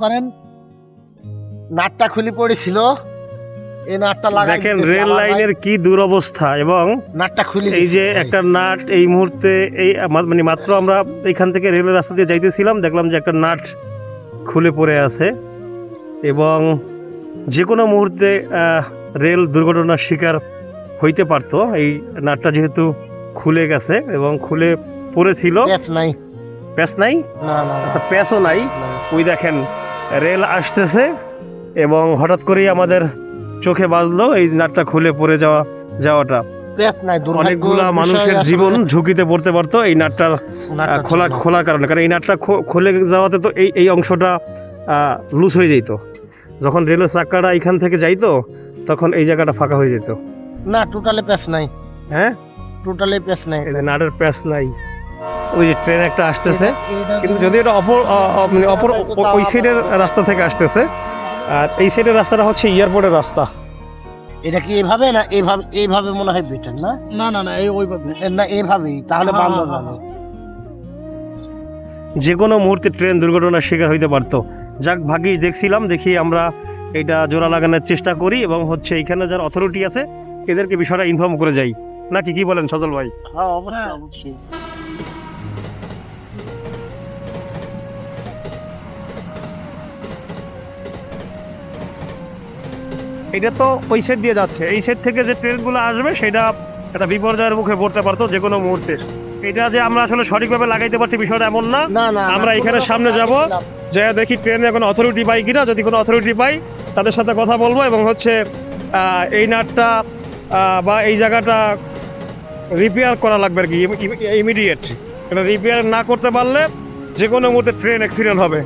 করেন নাটটা খুলে পড়েছিল, এই নাটটা লাগাই দেখেন রেল লাইনের কি দুরবস্থা। এবং নাটটা খুলে এই যে একটা নাট এই মুহূর্তে এই মানে মাত্র আমরা এখান থেকে রেলের রাস্তা দিয়ে যাইতেছিলাম, দেখলাম যে একটা নাট খুলে পড়ে আছে এবং যে কোনো মুহূর্তে রেল দুর্ঘটনার শিকার হইতে পারতো। এই নাটটা যেহেতু খুলে গেছে এবং খুলে পড়েছিল, প্যাচ নাই, প্যাচ নাই, না না আচ্ছা প্যাচও নাই। ওই দেখেন রেল আসতেছে এবং হঠাৎ করেই আমাদের চোখে বাজলো এই নাটটা খুলে পড়ে যাওয়াটা। প্যাচ নাই, অনেকগুলা মানুষের জীবন ঝুঁকিতে পড়তে পারতো এই নাটটার খোলার কারণে। কারণ এই নাটটা খুলে যাওয়াতে তো এই অংশটা লুজ হয়ে যেত। যখন রেলের চাকাটা এখান থেকে যাইতো তখন এই জায়গাটা ফাঁকা হয়ে যেত। না টোটালি প্যাচ নাই, হ্যাঁ টোটালি প্যাচ নাই, এই যে নাটের প্যাচ নাই। ওই যে ট্রেন একটা আসতেছে, কিন্তু যদি এটা অপর ওই সাইডের রাস্তা থেকে আসতেছে, আর এই সাইডের রাস্তাটা হচ্ছে এয়ারপোর্টের রাস্তা। এটা কি এভাবে না এইভাবে? এইভাবে মনে হয় বেটার না? না না না, এই ওইভাবে না এইভাবেই তাহলে ভালো যাবে। যে কোনো মুহূর্তে ট্রেন দুর্ঘটনার শিকার হইতে পারতো। যাক ভাগ্যিস দেখছিলাম, দেখি আমরা এটা জোড়া লাগানোর চেষ্টা করি এবং হচ্ছে এখানে যারা অথরিটি আছে এদেরকে বিষয়টা ইনফর্ম করে যাই, নাকি কি বলেন সজল ভাই? হ্যাঁ অবশ্যই অবশ্যই। এটা তো ওই সাইড দিয়ে যাচ্ছে, এই সাইড থেকে যে ট্রেনগুলো আসবে সেটা একটা বিপর্যয়ের মুখে পড়তে পারতো যে কোনো মুহূর্তে। এটা যে আমরা আসলে সঠিকভাবে লাগাইতে পারছি বিষয়টা এমন না। না না আমরা এখানে সামনে যাব, যে দেখি ট্রেনে কোনো অথরিটি পাই কিনা। যদি কোনো অথরিটি পাই তাদের সাথে কথা বলবো এবং হচ্ছে এই নাটটা বা এই জায়গাটা রিপেয়ার করা লাগবে আর কি ইমিডিয়েট। এটা রিপেয়ার না করতে পারলে যে কোনো মুহূর্তে ট্রেন অ্যাক্সিডেন্ট হবে।